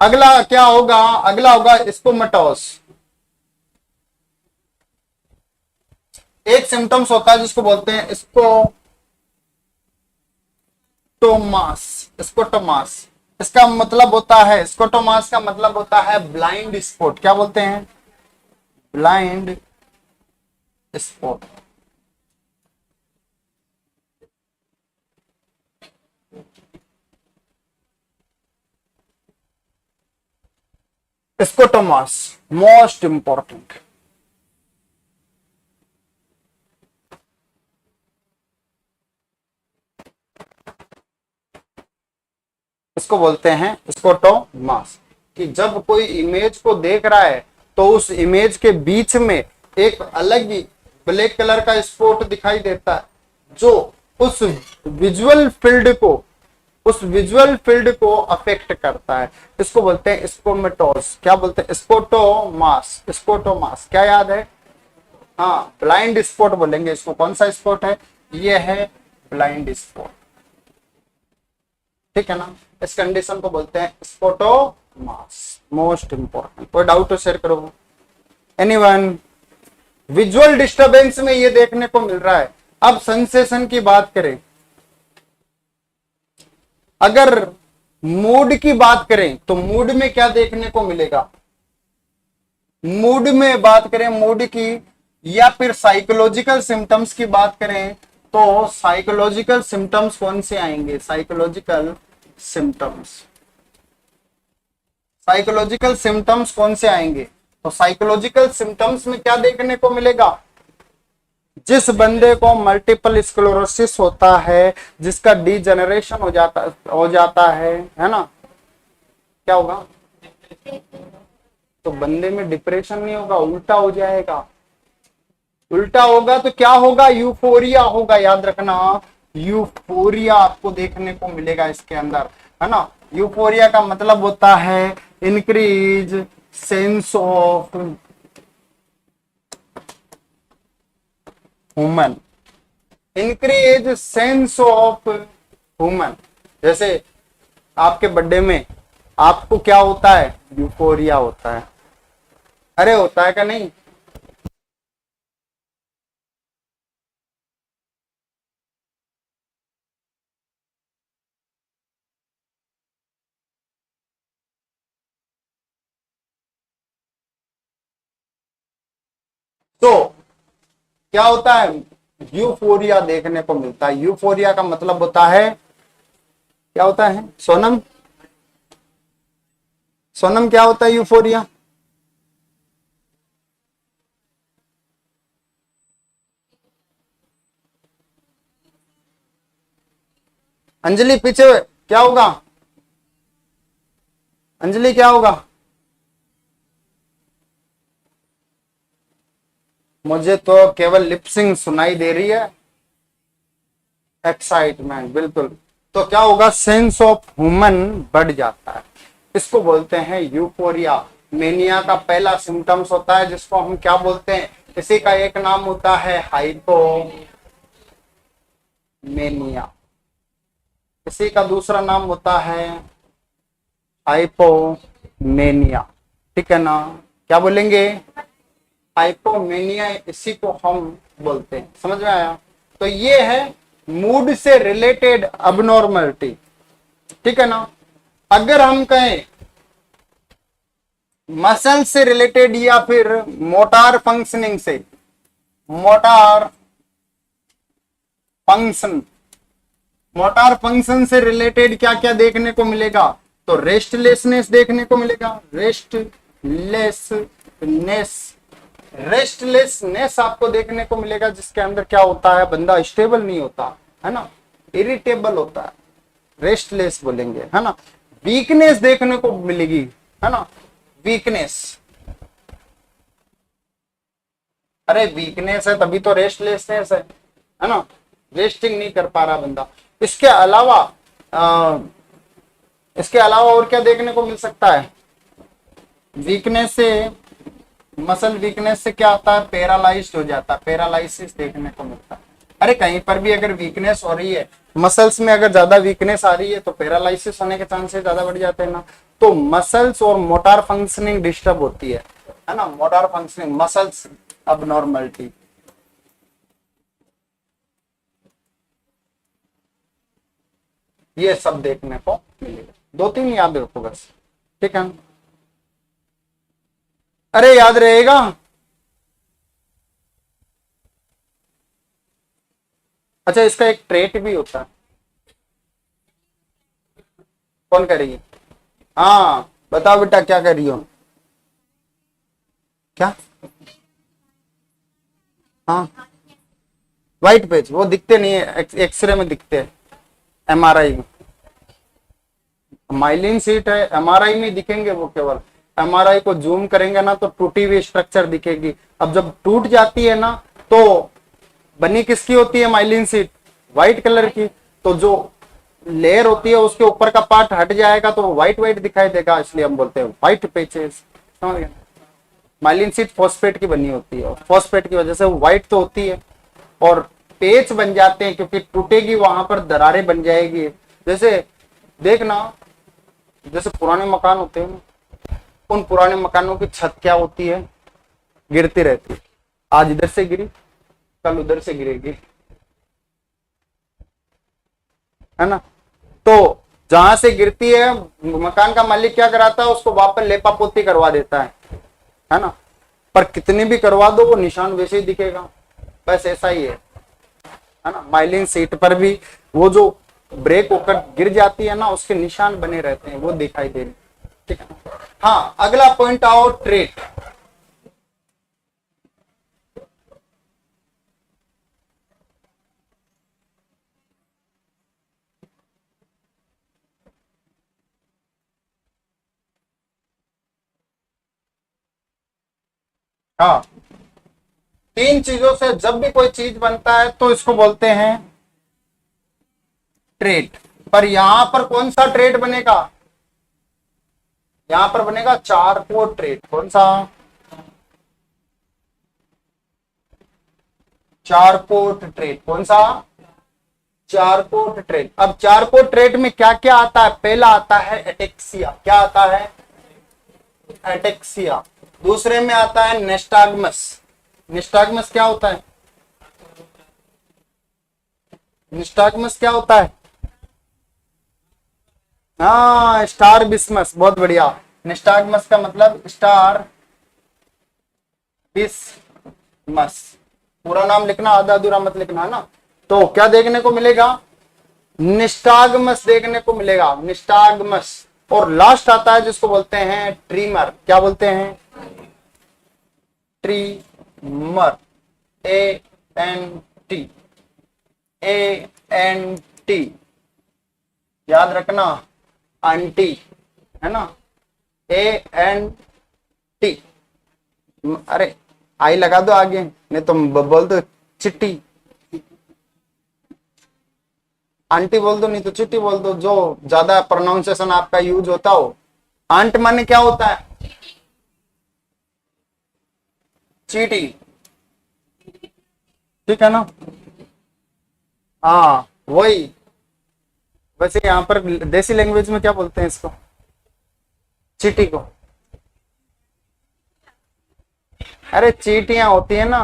अगला क्या होगा, अगला होगा स्कोमेटोस। एक सिम्टम्स होता है जिसको बोलते हैं स्कोटोमास। स्कोटोमास इसका मतलब होता है, स्कोटोमास का मतलब होता है ब्लाइंड स्पॉट। क्या बोलते हैं? Blind spot. Scotomas most important. इसको बोलते हैं स्कोटोमास। कि जब कोई इमेज को देख रहा है तो उस इमेज के बीच में एक अलग ही ब्लैक कलर का स्पॉट दिखाई देता है जो उस विजुअल फील्ड को अफेक्ट करता है। इसको बोलते हैं स्कोमेटोस। क्या बोलते हैं? स्कोटोमास। स्कोटोमास क्या याद है? हाँ ब्लाइंड स्पॉट बोलेंगे इसको। कौन सा स्पॉट है? ये है ब्लाइंड स्पॉट। ठीक है ना? इस कंडीशन को बोलते हैं स्कोटोमास। Most important. कोई डाउट तो शेयर करो। एनीवन? विजुअल डिस्टरबेंस में ये देखने को मिल रहा है। अब सेंसेशन की बात करें, अगर मूड की बात करें तो मूड में क्या देखने को मिलेगा? मूड में बात करें मूड की, या फिर साइकोलॉजिकल सिम्टम्स की बात करें तो साइकोलॉजिकल सिम्टम्स कौन से आएंगे? साइकोलॉजिकल सिम्टम्स कौन से आएंगे? तो साइकोलॉजिकल सिम्टम्स में क्या देखने को मिलेगा? जिस बंदे को मल्टीपल स्क्लेरोसिस होता है, जिसका डिजेनरेशन हो जाता है ना, क्या होगा? तो बंदे में डिप्रेशन नहीं होगा, उल्टा हो जाएगा। उल्टा होगा तो क्या होगा? यूफोरिया होगा। याद रखना, यूफोरिया आपको देखने को मिलेगा इसके अंदर, है ना। यूफोरिया का मतलब होता है increase sense of human. Increase sense of human. जैसे आपके बर्थडे में आपको क्या होता है? यूफोरिया होता है। अरे होता है क्या नहीं? तो क्या होता है? यूफोरिया देखने को मिलता है। यूफोरिया का मतलब होता है क्या होता है सोनम? सोनम क्या होता है यूफोरिया? अंजलि पीछे क्या होगा? अंजलि क्या होगा? मुझे तो केवल लिपसिंग सुनाई दे रही है। एक्साइटमेंट, बिल्कुल। तो क्या होगा? सेंस ऑफ ह्यूमन बढ़ जाता है। इसको बोलते हैं यूफोरिया। मेनिया का पहला सिम्टम्स होता है जिसको हम क्या बोलते हैं? इसी का एक नाम होता है हाइपोमेनिया। इसी का दूसरा नाम होता है हाइपोमेनिया। ठीक है ना? क्या बोलेंगे? हाइपोमेनिया, इसी को हम बोलते हैं। समझ में आया? तो ये है मूड से रिलेटेड अबनॉर्मलिटी। ठीक है ना? अगर हम कहें मसल से रिलेटेड या फिर मोटार फंक्शनिंग से, मोटार फंक्शन, मोटार फंक्शन से रिलेटेड क्या क्या देखने को मिलेगा? तो रेस्टलेसनेस देखने को मिलेगा। रेस्टलेसनेस आपको देखने को मिलेगा, जिसके अंदर क्या होता है? बंदा स्टेबल नहीं होता है ना, इरिटेबल होता है, रेस्टलेस बोलेंगे, है ना। वीकनेस देखने को मिलेगी, है ना, वीकनेस। अरे वीकनेस है तभी तो रेस्टलेसनेस है ना, रेस्टिंग नहीं कर पा रहा बंदा। इसके अलावा इसके अलावा और क्या देखने को मिल सकता है? वीकनेस से, मसल वीकनेस से क्या होता है? पैरालाइज्ड हो जाता है, पैरालाइसिस देखने को मिलता है। अरे कहीं पर भी अगर वीकनेस हो रही है, मसल्स में अगर ज्यादा वीकनेस आ रही है तो पैरालाइसिस होने के चांसेस ज्यादा बढ़ जाते हैं ना। तो मसल्स और मोटार फंक्शनिंग डिस्टर्ब होती है ना, मोटार फंक्शनिंग, मसल्स अबनॉर्मलिटी। ये सब देखने को मिलेगा। दो तीन याद रखो बस, ठीक है? अरे याद रहेगा। अच्छा, इसका एक ट्रेट भी होता है। कौन करेगी? हाँ बताओ बेटा, क्या कर रही हो? क्या? हाँ, व्हाइट पेज वो दिखते नहीं है, एक्सरे में दिखते हैं, एमआरआई में। माइलिन सीट है, एमआरआई में दिखेंगे वो केवल। एमआरआई को जूम करेंगे ना तो टूटी हुई स्ट्रक्चर दिखेगी। अब जब टूट जाती है ना तो बनी किसकी होती है माइलिन सीट? व्हाइट कलर की। तो जो लेयर होती है उसके ऊपर का पार्ट हट जाएगा तो व्हाइट व्हाइट दिखाई देगा, इसलिए हम बोलते हैं व्हाइट पेचेस। समझ गए? माइलिन सीट फॉस्फेट की बनी होती है, फॉस्फेट की वजह से वो व्हाइट तो होती है, और पेच बन जाते हैं क्योंकि टूटेगी, वहां पर दरारें बन जाएगी। जैसे देखना, जैसे पुराने मकान होते हैं, उन पुराने मकानों की छत क्या होती है? गिरती रहती है। आज इधर से गिरी, कल उधर से गिरेगी, है ना। तो जहां से गिरती है, मकान का मालिक क्या कराता है? उसको वापस लेपा पोती करवा देता है ना। पर कितनी भी करवा दो वो निशान वैसे ही दिखेगा। बस ऐसा ही है ना। माइलिन सीट पर भी वो जो ब्रेक होकर गिर जाती है ना, उसके निशान बने रहते हैं, वो दिखाई दे रहे। ठीक है। हाँ, अगला पॉइंट आओ, ट्रेट। हाँ, तीन चीजों से जब भी कोई चीज बनता है तो इसको बोलते हैं ट्रेट। पर यहां पर कौन सा ट्रेट बनेगा? यहां पर बनेगा चारकोट ट्रेट। कौन सा? Charcot trait. कौन सा? Charcot trait. अब चारकोट ट्रेट में क्या क्या आता है? पहला आता है एटेक्सिया। क्या आता है? एटेक्सिया। दूसरे में आता है नेस्टाग्मस। निस्टाग्मस क्या होता है? निस्टाग्मस क्या होता है? हाँ, स्टार बिस्मस, बहुत बढ़िया। निस्टाग्मस का मतलब स्टार बिस्मस। पूरा नाम लिखना, आधा अधूरा मत लिखना, है ना। तो क्या देखने को मिलेगा? निस्टागमस देखने को मिलेगा, निस्टागमस। और लास्ट आता है जिसको बोलते हैं ट्रीमर। क्या बोलते हैं? ट्रीमर। ANT, ANT, याद रखना, आंटी है ना, ANT। अरे आई लगा दो आगे, नहीं तुम बोल दो चिट्टी, आंटी बोल दो, नहीं तो चिट्टी बोल दो, जो ज्यादा प्रोनाउंसिएशन आपका यूज होता हो। आंट माने क्या होता है? चीटी, ठीक है ना? हाँ वही। वैसे यहाँ पर देसी लैंग्वेज में क्या बोलते हैं इसको? चीटी को? अरे चीटियां होती है ना,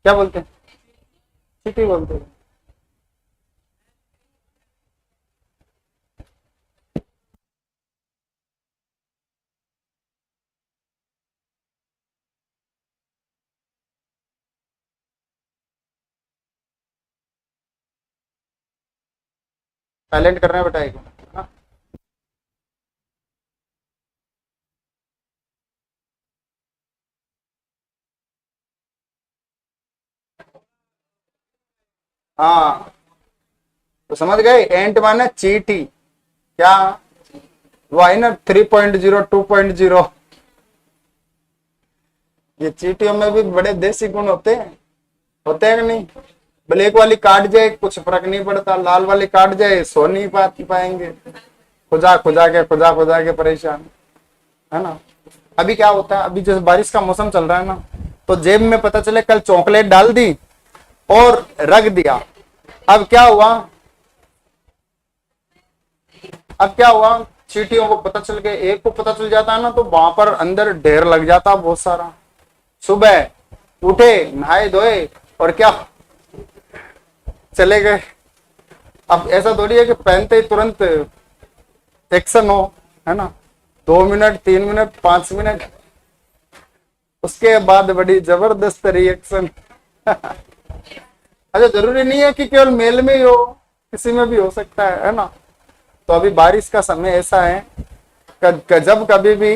क्या बोलते हैं? चीटी बोलते हैं। साइलेंट कर रहे हैं बेटा एक मिनट, हाँ? हाँ, तो समझ गए, एंट माने चीटी। क्या? वो है ना 3.0 2.0, ये चीटियों में भी बड़े देसी गुण होते हैं कि नहीं? ब्लैक वाली काट जाए कुछ फर्क नहीं पड़ता, लाल वाली काट जाए सो नहीं पाएंगे, खुजा के परेशान, है ना? अभी क्या होता है, अभी जैसे बारिश का मौसम चल रहा है ना, तो जेब में पता चले कल चॉकलेट डाल दी और रख दिया। अब क्या हुआ, चीटियों को पता चल गया, एक को पता चल जाता है ना, तो वहां पर अंदर ढेर लग जाता बहुत सारा। सुबह उठे, नहाए धोए, और क्या, चले गए। अब ऐसा थोड़ी है कि पहनते ही तुरंत एक्शन हो, है ना? 2 मिनट, 3 मिनट, 5 मिनट, उसके बाद बड़ी जबरदस्त रिएक्शन। अच्छा, जरूरी नहीं है कि केवल मेल में ही हो, किसी में भी हो सकता है ना? तो अभी बारिश का समय ऐसा है जब कभी भी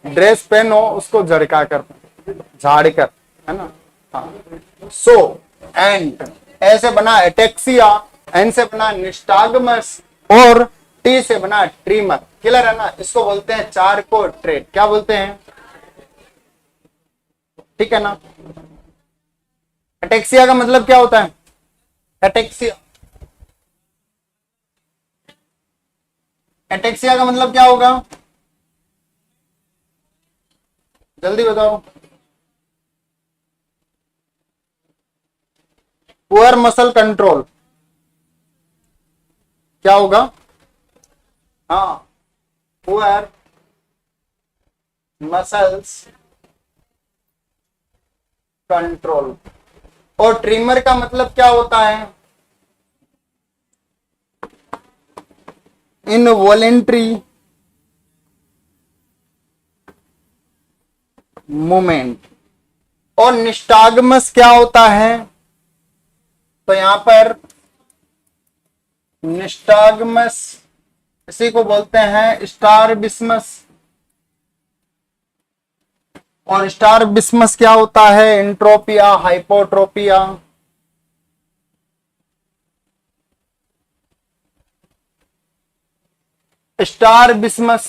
ड्रेस पहनो उसको झड़का कर, झाड़ कर, है ना? हाँ। सो एंड ऐसे बना एटेक्सिया, एन से बना निस्टागमस, और टी से बना ट्रीमर। क्लियर है ना? इसको बोलते हैं चारकोल ट्रेड। क्या बोलते हैं? ठीक है ना? एटेक्सिया का मतलब क्या होता है? एटेक्सिया, एटेक्सिया का मतलब क्या होगा? जल्दी बताओ। Poor muscle control. क्या होगा? हाँ, पुअर मसल्स कंट्रोल। और ट्रिमर का मतलब क्या होता है? Involuntary movement. और निस्टागमस क्या होता है? तो यहां पर निस्टागमस, इसी को बोलते हैं स्टारबिस्मस। और स्टारबिस्मस क्या होता है? एंट्रोपिया, हाइपोट्रोपिया। स्टारबिस्मस,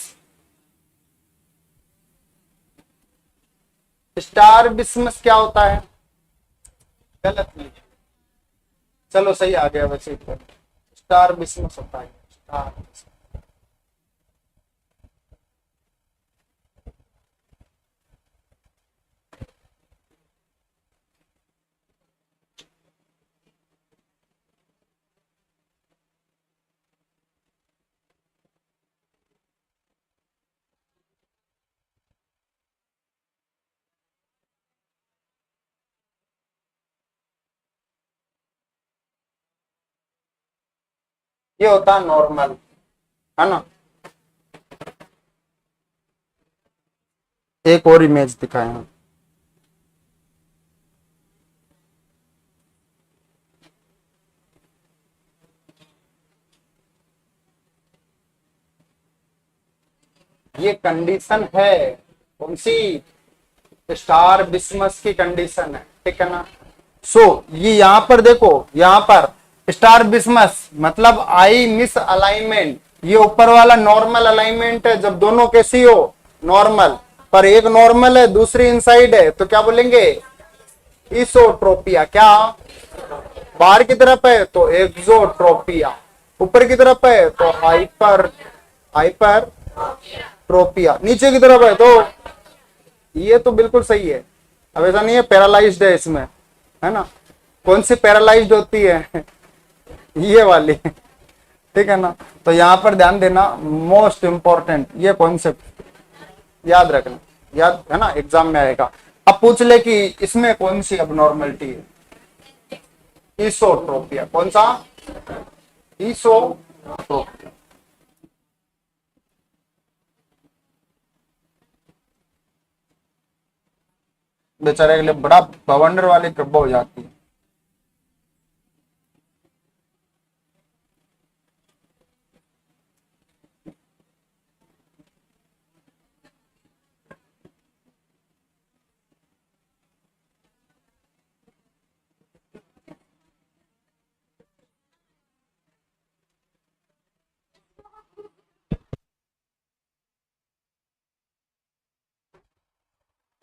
स्टारबिस्मस क्या होता है? गलत नहीं, चलो सही आ गया वैसे। स्टारबिस्मस होता है स्टार। ये होता है नॉर्मल, है ना? एक और इमेज दिखाए हैं। ये कंडीशन है कौन सी, स्टार बिस्मस की कंडीशन है, ठीक है ना। सो ये यहां पर देखो, यहां पर स्टार बिस्मस मतलब आई मिस अलाइनमेंट, ये ऊपर वाला नॉर्मल अलाइनमेंट है, जब दोनों कैसी हो नॉर्मल, पर एक नॉर्मल है दूसरी इनसाइड है, तो क्या बोलेंगे इसोट्रोपिया। क्या बाहर की तरफ है तो एक्सोट्रोपिया, ऊपर की तरफ है तो हाइपर हाइपर ट्रोपिया, नीचे की तरफ है तो ये तो बिल्कुल सही है। अब ऐसा नहीं है पैरालाइज्ड है इसमें, है ना, कौन सी पैरालाइज्ड होती है ये वाली, ठीक है ना। तो यहां पर ध्यान देना, मोस्ट इंपॉर्टेंट ये कॉन्सेप्ट याद रखना, याद है ना, एग्जाम में आएगा। अब पूछ ले कि इसमें कौन सी अबनॉर्मलिटी है, इसोट्रोपिया, कौन सा इसोट्रोपिया। बेचारे के लिए बड़ा बवंडर वाली प्रभाव हो जाती है।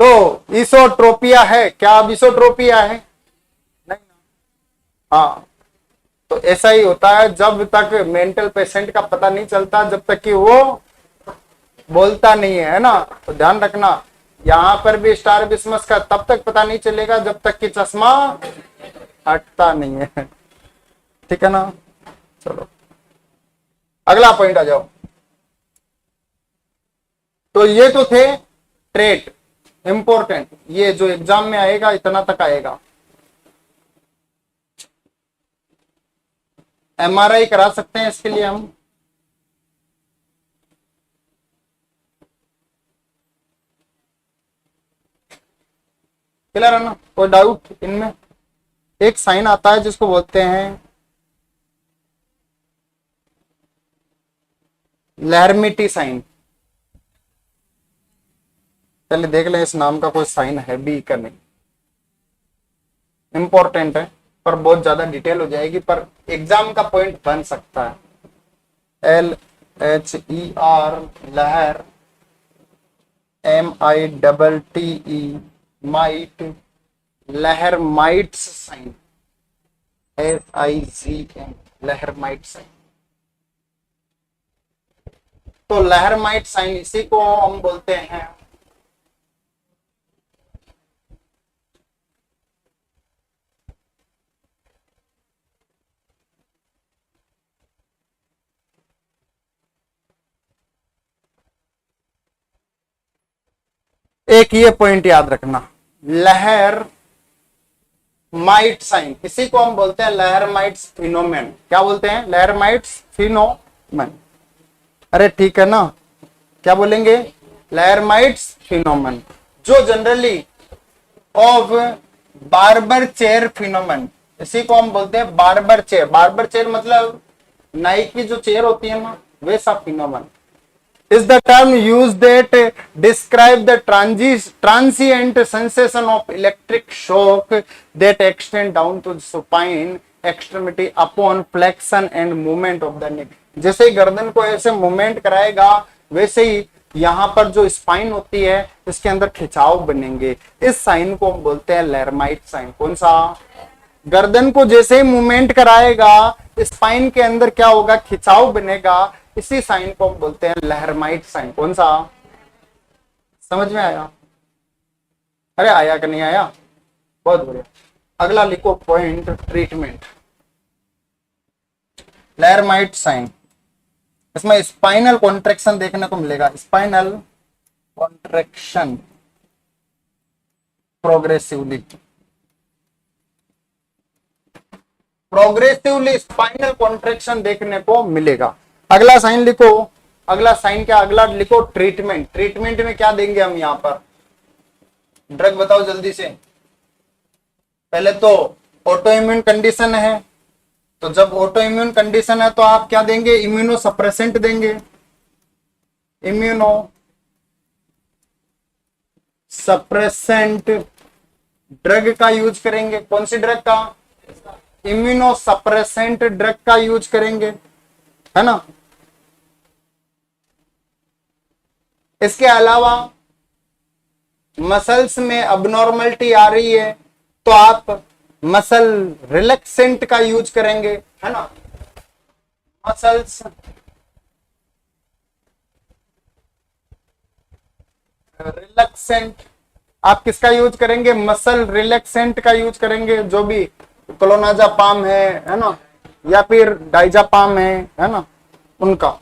तो इसोट्रोपिया है क्या, अब इसोट्रोपिया है नहीं ना। हाँ, तो ऐसा ही होता है जब तक मेंटल पेशेंट का पता नहीं चलता, जब तक कि वो बोलता नहीं है ना। तो ध्यान रखना, यहां पर भी स्टार बिस्मस का तब तक पता नहीं चलेगा जब तक कि चश्मा हटता नहीं है, ठीक है ना। चलो अगला पॉइंट आ जाओ। तो ये तो थे ट्रेट इंपॉर्टेंट, ये जो एग्जाम में आएगा इतना तक आएगा। एमआरआई करा सकते हैं इसके लिए हम, क्लियर है ना, कोई डाउट इनमें। एक साइन आता है जिसको बोलते हैं लहरमिटी साइन, चलिए देख लें इस नाम का कोई साइन है भी का नहीं, इंपॉर्टेंट है पर बहुत ज्यादा डिटेल हो जाएगी, पर एग्जाम का पॉइंट बन सकता है। LHER लहर, MITTE माइट, लहर माइट्स साइन, SIGN लहर माइट साइन। तो लहर माइट साइन इसी को हम बोलते हैं एक ये पॉइंट याद रखना, लहर माइट साइन, इसी को हम बोलते हैं लहर माइट्स फिनोमेन। क्या बोलते हैं, लहर माइट्स फिनोमेन। अरे ठीक है ना, क्या बोलेंगे, लहर माइट्स फिनोमेन, जो generally of barber chair phenomenon, इसी को हम बोलते हैं बार्बर चेयर। बार्बर चेयर मतलब नाई की जो चेयर होती है ना, वैसा phenomenon. is the term used that describe the transient sensation of electric shock that extend down to the supine extremity upon flexion and movement of the neck। जैसे ही गर्दन को ऐसे मूवमेंट कराएगा वैसे ही यहाँ पर जो स्पाइन होती है इसके अंदर खिंचाव बनेंगे, इस साइन को हम बोलते हैं लहरमाइट साइन। कौन सा, गर्दन को जैसे ही मूवमेंट कराएगा स्पाइन के अंदर क्या होगा, खिंचाव बनेगा, इसी साइन को हम बोलते हैं लहरमाइट साइन। कौन सा, समझ में आया, अरे आया कि नहीं आया, बहुत बढ़िया। अगला लिखो पॉइंट, ट्रीटमेंट लहरमाइट साइन। इसमें स्पाइनल कॉन्ट्रैक्शन देखने को मिलेगा, spinal contraction progressively, progressively spinal contraction देखने को मिलेगा। अगला साइन लिखो, अगला साइन क्या, अगला लिखो ट्रीटमेंट। ट्रीटमेंट में क्या देंगे हम यहां पर, ड्रग बताओ जल्दी से। पहले तो ऑटो इम्यून कंडीशन है, तो जब ऑटो इम्यून कंडीशन है तो आप क्या देंगे, इम्यूनो सप्रेसेंट देंगे, इम्यूनो सप्रेसेंट ड्रग का यूज करेंगे। कौन सी ड्रग का? इम्यूनो सप्रेसेंट ड्रग का यूज करेंगे, है ना। इसके अलावा मसल्स में अबनॉर्मलिटी आ रही है तो आप मसल रिलैक्सेंट का यूज करेंगे, है ना। मसल्स रिलैक्सेंट, आप किसका यूज करेंगे? मसल रिलैक्सेंट का यूज करेंगे, जो भी क्लोनाजापाम है ना, या फिर डाइजापाम है ना, उनका।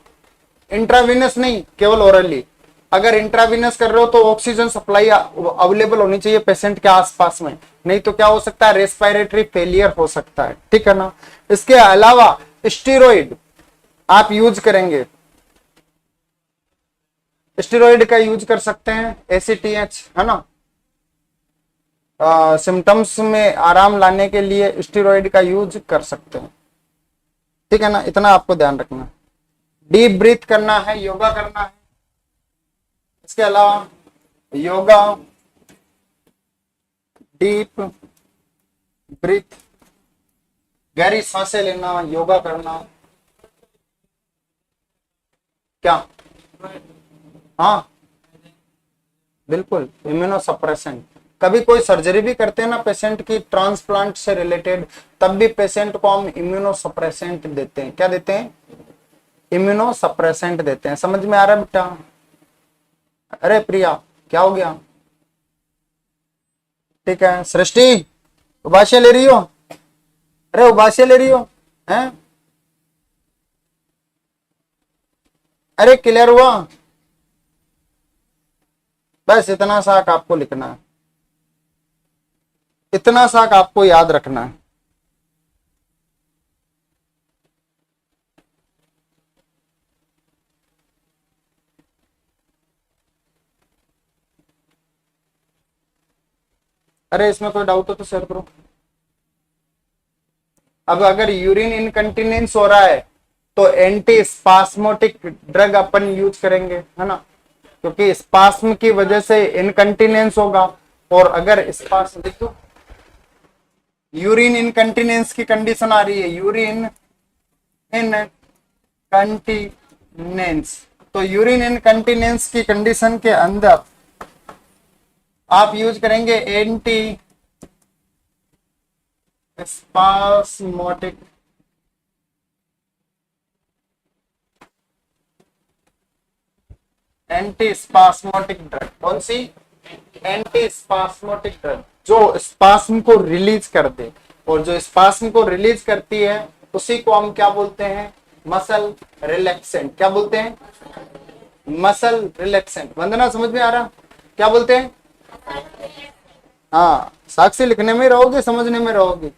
इंट्रावीनस नहीं, केवल ओरली। अगर इंट्रावीनस कर रहे हो तो ऑक्सीजन सप्लाई अवेलेबल होनी चाहिए पेशेंट के आसपास में, नहीं तो क्या हो सकता है? रेस्पिरेटरी फेलियर हो सकता है, ठीक है ना। इसके अलावा स्टेरॉइड आप यूज करेंगे, स्टेरॉइड का यूज कर सकते हैं, एसीटीएच, है ना। सिम्टम्स में आराम लाने के लिए स्टेरॉइड का यूज कर सकते हैं, ठीक है ना। इतना आपको ध्यान रखना। डीप ब्रीथ करना है, योगा करना है। इसके अलावा योगा, डीप ब्रीथ, गहरी सांसें लेना, योगा करना। क्या? हाँ बिल्कुल, इम्यूनो सप्रेसेंट। कभी कोई सर्जरी भी करते हैं ना पेशेंट की ट्रांसप्लांट से रिलेटेड, तब भी पेशेंट को हम इम्यूनो सप्रेसेंट देते हैं। क्या देते हैं? इम्यूनो सप्रेसेंट देते हैं। समझ में आ रहा है बेटा? अरे प्रिया, क्या हो गया? ठीक है। सृष्टि, उबाशिया ले रही हो? अरे उबाशिया ले रही हो हैं? अरे क्लियर हुआ? बस इतना सा आपको लिखना है, इतना सा आपको याद रखना है। अरे इसमें कोई डाउट हो तो शेयर करो। अब अगर यूरिन इनकंटिनेंस हो रहा है तो एंटी स्पास्मोटिक ड्रग अपन यूज करेंगे, है ना, क्योंकि स्पास्म की वजह से इनकंटिनेंस होगा। और अगर स्पास्म, देखो यूरिन इनकंटिनेंस की कंडीशन आ रही है, यूरिन इनकंटिनेंस, तो यूरिन इनकंटिनेंस की कंडीशन के अंदर आप यूज करेंगे anti spasmodic anti spasmodic drug. कौन सी? एंटी स्पास्मोटिक ड्रग, जो स्पास्म को रिलीज कर दे। और जो स्पास्म को रिलीज करती है उसी को हम क्या बोलते हैं? Muscle relaxant. क्या बोलते हैं? Muscle relaxant. वंदना समझ में आ रहा? क्या बोलते हैं? हाँ, साक्षी लिखने में रहोगे, समझने में रहोगे।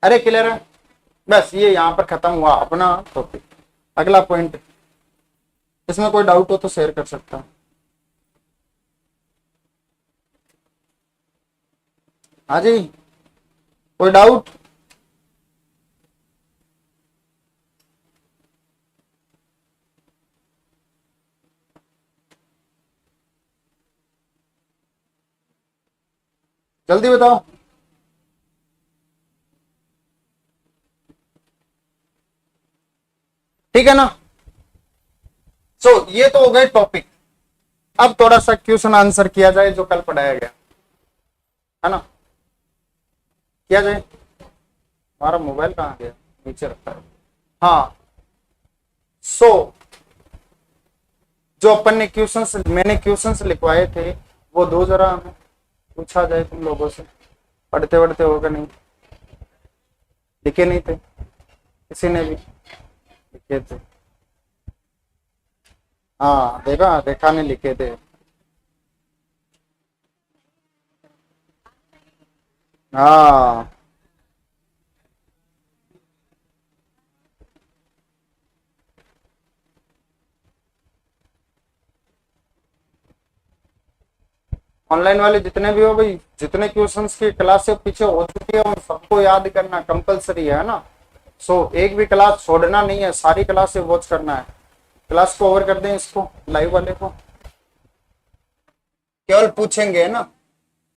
अरे क्लियर है? बस ये यहां पर खत्म हुआ अपना टॉपिक। अगला पॉइंट, इसमें कोई डाउट हो तो शेयर कर सकता है। हाँ जी, कोई डाउट? जल्दी बताओ। ठीक है ना। सो ये तो हो गए टॉपिक। अब थोड़ा सा क्वेश्चन आंसर किया जाए जो कल पढ़ाया गया, है ना। किया जाए। हमारा मोबाइल कहाँ गया? नीचे रखा है। हाँ, सो जो अपन ने क्वेश्चंस, मैंने क्वेश्चंस लिखवाए थे वो दो जरा हमें, पूछा जाए तुम लोगों से। पढ़ते पढ़ते होगा नहीं, लिखे नहीं थे किसी ने भी? लिखे थे। हाँ देखा, देखा नहीं, लिखे थे। हाँ ऑनलाइन वाले जितने भी हो भाई, जितने क्वेश्चंस की क्लास से पीछे हो चुकी है उन सबको याद करना कंपलसरी है ना। सो एक भी क्लास छोड़ना नहीं है, सारी क्लास से वॉच करना है। क्लास को ओवर कर दें इसको, लाइव वाले को। केवल पूछेंगे ना,